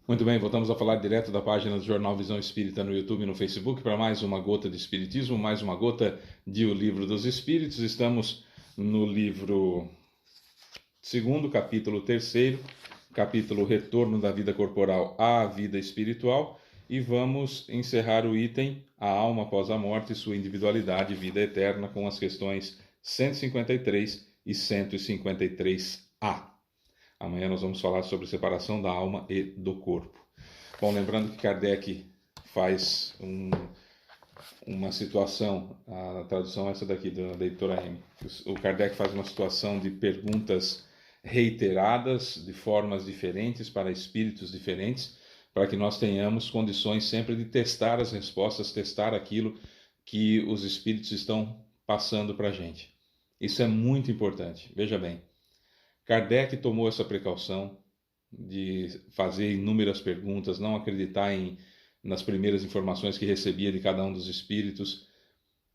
Muito bem, voltamos a falar direto da página do Jornal Visão Espírita no YouTube e no Facebook para mais uma gota de Espiritismo, mais uma gota de O Livro dos Espíritos. Estamos no livro segundo, capítulo terceiro, capítulo Retorno da Vida Corporal à Vida Espiritual, e vamos encerrar o item A Alma após a Morte, Sua Individualidade e Vida Eterna, com as questões 153 e 153A. Amanhã nós vamos falar sobre separação da alma e do corpo. Bom, lembrando que Kardec faz uma situação, a tradução é essa daqui, da editora M. O Kardec faz uma situação de perguntas reiteradas, de formas diferentes, para espíritos diferentes, para que nós tenhamos condições sempre de testar as respostas, testar aquilo que os espíritos estão passando para a gente. Isso é muito importante. Veja bem, Kardec tomou essa precaução de fazer inúmeras perguntas, não acreditar nas primeiras informações que recebia de cada um dos espíritos.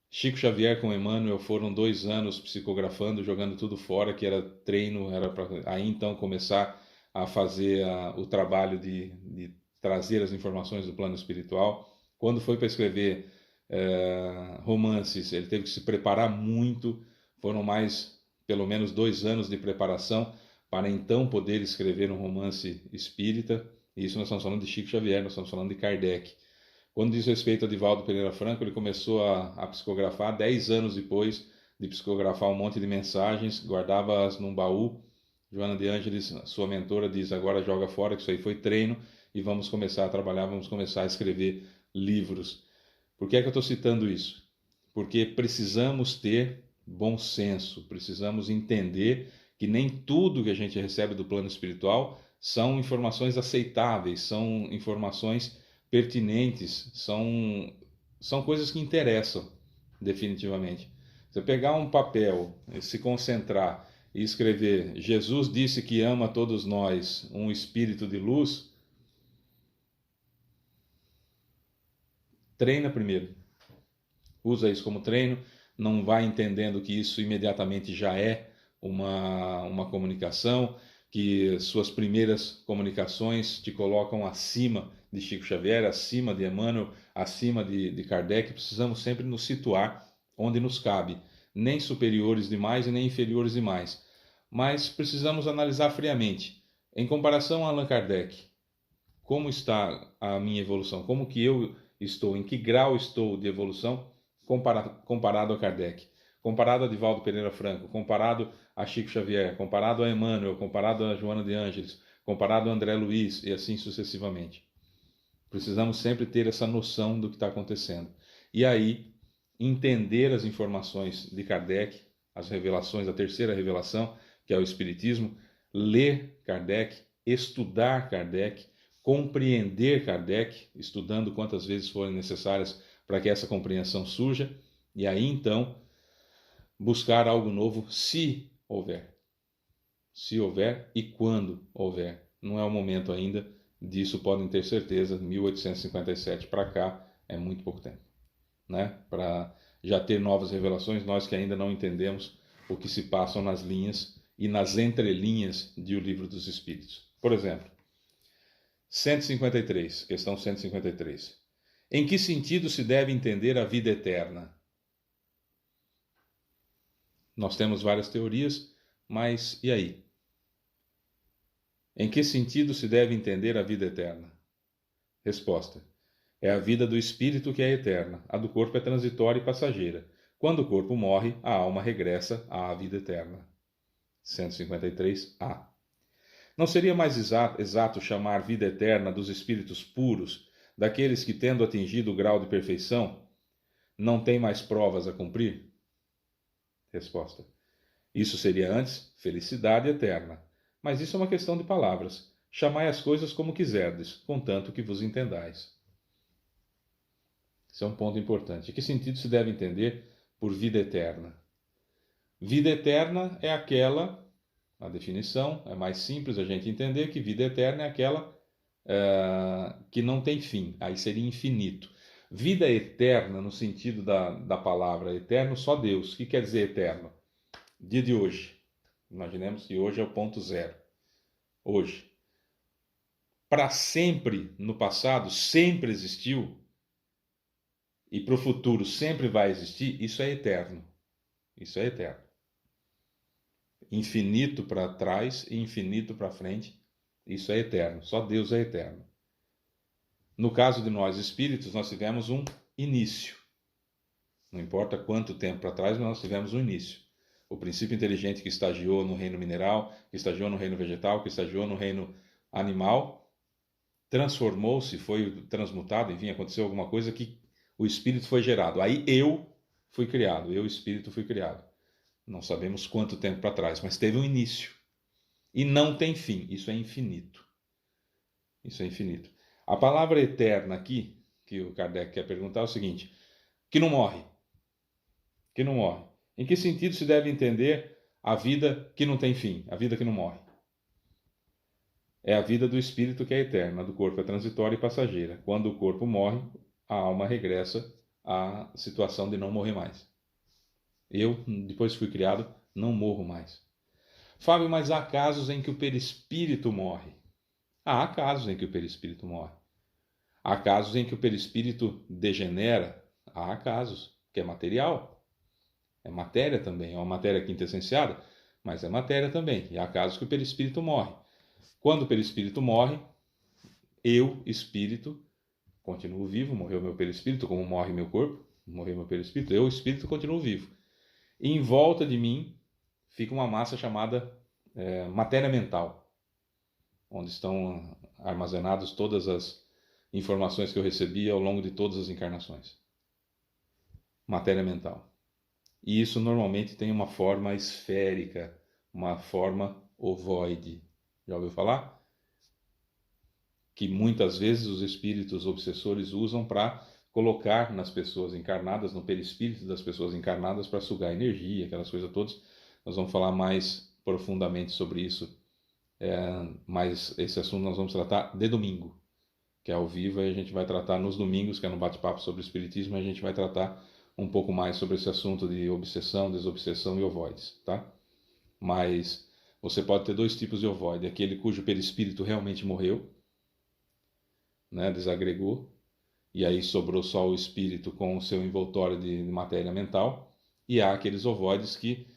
Chico Xavier com Emmanuel foram 2 anos psicografando, jogando tudo fora, que era treino, era para aí então começar a fazer o trabalho de trazer as informações do plano espiritual. Quando foi para escrever romances, ele teve que se preparar muito, foram mais pelo menos 2 anos de preparação para então poder escrever um romance espírita. E isso nós estamos falando de Chico Xavier, nós estamos falando de Kardec. Quando diz respeito a Divaldo Pereira Franco, ele começou a psicografar 10 anos depois de psicografar um monte de mensagens, guardava-as num baú. Joana de Ângeles, sua mentora, diz: agora joga fora, que isso aí foi treino, e vamos começar a trabalhar, vamos começar a escrever livros. Por que é que eu estou citando isso? Porque precisamos ter bom senso, precisamos entender que nem tudo que a gente recebe do plano espiritual são informações aceitáveis, são informações pertinentes, são coisas que interessam, definitivamente. Você pegar um papel, se concentrar e escrever: Jesus disse que ama todos nós, um espírito de luz, treina primeiro. Usa isso como treino, não vai entendendo que isso imediatamente já é uma comunicação, que suas primeiras comunicações te colocam acima de Chico Xavier, acima de Emmanuel, acima de Kardec. Precisamos sempre nos situar onde nos cabe, nem superiores demais e nem inferiores demais. Mas precisamos analisar friamente. Em comparação a Allan Kardec, como está a minha evolução? Como que eu estou? Em que grau estou de evolução comparado a Kardec? Comparado a Divaldo Pereira Franco, comparado a Chico Xavier, comparado a Emmanuel, comparado a Joana de Ângeles, comparado a André Luiz e assim sucessivamente. Precisamos sempre ter essa noção do que está acontecendo. E aí, entender as informações de Kardec, as revelações, a terceira revelação, que é o Espiritismo, ler Kardec, estudar Kardec, compreender Kardec, estudando quantas vezes forem necessárias para que essa compreensão surja, e aí então buscar algo novo, se houver. Se houver e quando houver. Não é o momento ainda, disso podem ter certeza. 1857 para cá é muito pouco tempo, né? Para já ter novas revelações, nós que ainda não entendemos o que se passam nas linhas e nas entrelinhas de O Livro dos Espíritos. Por exemplo, 153, questão 153. Em que sentido se deve entender a vida eterna? Nós temos várias teorias, mas e aí? Em que sentido se deve entender a vida eterna? Resposta: é a vida do espírito que é eterna, a do corpo é transitória e passageira. Quando o corpo morre, a alma regressa à vida eterna. 153a. Não seria mais exato chamar vida eterna dos espíritos puros, daqueles que, tendo atingido o grau de perfeição, não têm mais provas a cumprir? Resposta: isso seria antes felicidade eterna. Mas isso é uma questão de palavras. Chamai as coisas como quiserdes, contanto que vos entendais. Esse é um ponto importante. Em que sentido se deve entender por vida eterna? Vida eterna é aquela, a definição é mais simples a gente entender que vida eterna é aquela que não tem fim, aí seria infinito. Vida eterna, no sentido da palavra eterno, só Deus. O que quer dizer eterno? Dia de hoje. Imaginemos que hoje é o ponto zero. Hoje. para sempre no passado, sempre existiu, e para o futuro sempre vai existir, isso é eterno. Isso é eterno. Infinito para trás e infinito para frente, isso é eterno. Só Deus é eterno. No caso de nós espíritos, nós tivemos um início. Não importa quanto tempo para trás, mas nós tivemos um início. O princípio inteligente que estagiou no reino mineral, que estagiou no reino vegetal, que estagiou no reino animal, transformou-se, foi transmutado, enfim, aconteceu alguma coisa que o espírito foi gerado. Aí eu fui criado, eu, espírito, fui criado. Não sabemos quanto tempo para trás, mas teve um início. E não tem fim, isso é infinito. Isso é infinito. A palavra eterna aqui, que o Kardec quer perguntar, é o seguinte: que não morre. Que não morre. Em que sentido se deve entender a vida que não tem fim, a vida que não morre? É a vida do espírito que é eterna, do corpo é transitória e passageira. Quando o corpo morre, a alma regressa à situação de não morrer mais. Eu, depois que fui criado, não morro mais. Fábio, mas há casos em que o perispírito morre. Há casos em que o perispírito morre. Há casos em que o perispírito degenera. Há casos, que é material. É matéria também. É uma matéria quintessenciada, mas é matéria também. E há casos que o perispírito morre. Quando o perispírito morre, eu, espírito, continuo vivo. Morreu meu perispírito, como morre meu corpo. Morreu meu perispírito. Eu, espírito, continuo vivo. E em volta de mim fica uma massa chamada matéria mental, onde estão armazenadas todas as informações que eu recebi ao longo de todas as encarnações. Matéria mental. E isso normalmente tem uma forma esférica, uma forma ovoide. Já ouviu falar? Que muitas vezes os espíritos obsessores usam para colocar nas pessoas encarnadas, no perispírito das pessoas encarnadas, para sugar energia, aquelas coisas todas. Nós vamos falar mais profundamente sobre isso, mas esse assunto nós vamos tratar de domingo, que é ao vivo, e a gente vai tratar nos domingos, que é no bate-papo sobre o espiritismo, e a gente vai tratar um pouco mais sobre esse assunto de obsessão, desobsessão e ovoides, tá? Mas você pode ter dois tipos de ovoide: aquele cujo perispírito realmente morreu, né, desagregou, e aí sobrou só o espírito com o seu envoltório de matéria mental, e há aqueles ovoides que,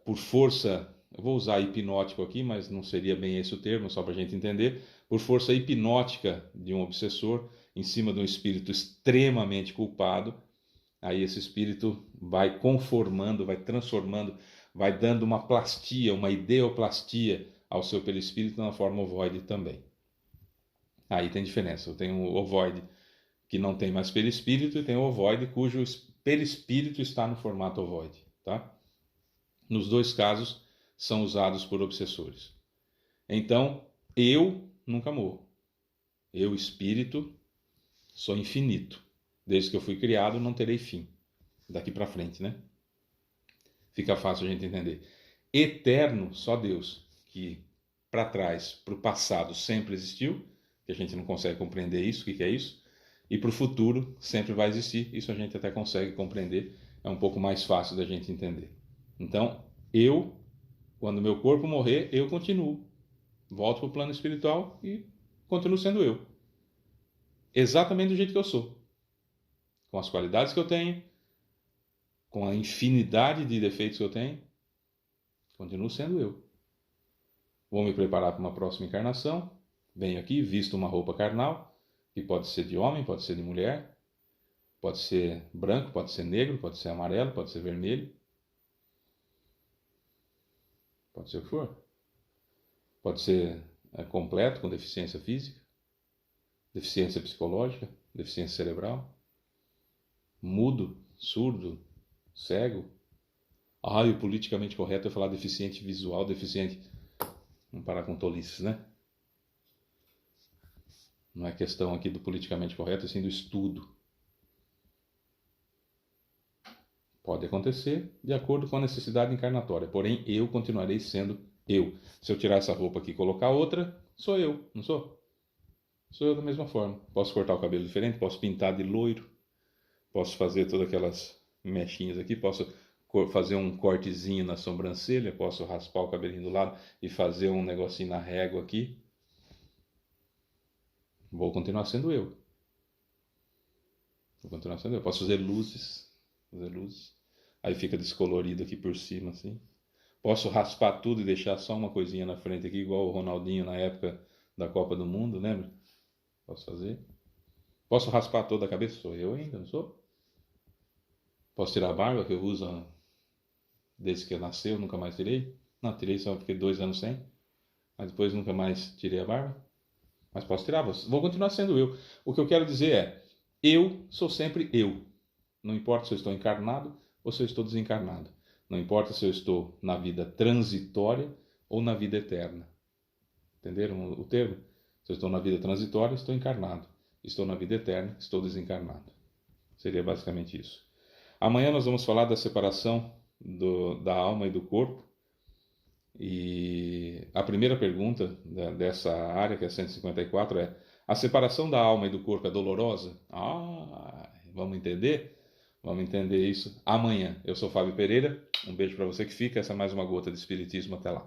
por força, eu vou usar hipnótico aqui, mas não seria bem esse o termo, só para a gente entender, por força hipnótica de um obsessor, em cima de um espírito extremamente culpado, aí esse espírito vai conformando, vai transformando, vai dando uma plastia, uma ideoplastia ao seu perispírito na forma ovoide também. Aí tem diferença. Eu tenho o ovoide que não tem mais perispírito e tem o ovoide cujo perispírito está no formato ovoide, tá? Nos dois casos são usados por obsessores. Então, eu nunca morro. Eu, espírito, sou infinito. Desde que eu fui criado, não terei fim. Daqui para frente, né? Fica fácil a gente entender. Eterno, só Deus, que para trás, para o passado, sempre existiu, que a gente não consegue compreender isso, o que é isso, e para o futuro sempre vai existir, isso a gente até consegue compreender, é um pouco mais fácil da gente entender. Então, eu, quando meu corpo morrer, eu continuo. Volto para o plano espiritual e continuo sendo eu. Exatamente do jeito que eu sou. Com as qualidades que eu tenho, com a infinidade de defeitos que eu tenho, continuo sendo eu. Vou me preparar para uma próxima encarnação, venho aqui, visto uma roupa carnal, que pode ser de homem, pode ser de mulher, pode ser branco, pode ser negro, pode ser amarelo, pode ser vermelho, pode ser o que for. Pode ser completo, com deficiência física, deficiência psicológica, deficiência cerebral, mudo, surdo, cego. Ah, e o politicamente correto é falar deficiente visual, deficiente... Vamos parar com tolices, né? Não é questão aqui do politicamente correto, é sim do estudo. Pode acontecer de acordo com a necessidade encarnatória, porém eu continuarei sendo eu. Se eu tirar essa roupa aqui e colocar outra, sou eu, não sou? Sou eu da mesma forma. Posso cortar o cabelo diferente, posso pintar de loiro, posso fazer todas aquelas mechinhas aqui, posso fazer um cortezinho na sobrancelha, posso raspar o cabelinho do lado e fazer um negocinho na régua aqui. Vou continuar sendo eu. Vou continuar sendo eu. Posso fazer luzes. Aí fica descolorido aqui por cima, assim. Posso raspar tudo e deixar só uma coisinha na frente aqui, igual o Ronaldinho na época da Copa do Mundo, lembra? Posso fazer. Posso raspar toda a cabeça? Sou eu ainda, não sou? Posso tirar a barba, que eu uso desde que eu nasci, eu nunca mais tirei. Não, tirei só, fiquei 2 anos sem. Mas depois nunca mais tirei a barba. Mas posso tirar, vou continuar sendo eu. O que eu quero dizer é, eu sou sempre eu. Não importa se eu estou encarnado ou se eu estou desencarnado. Não importa se eu estou na vida transitória ou na vida eterna. Entenderam o termo? Se eu estou na vida transitória, estou encarnado. Estou na vida eterna, estou desencarnado. Seria basicamente isso. Amanhã nós vamos falar da separação da alma e do corpo. E a primeira pergunta dessa área, que é 154, é: a separação da alma e do corpo é dolorosa? Vamos entender? Vamos entender isso amanhã. Eu sou Fábio Pereira. Um beijo para você que fica. Essa é mais uma gota de Espiritismo. Até lá.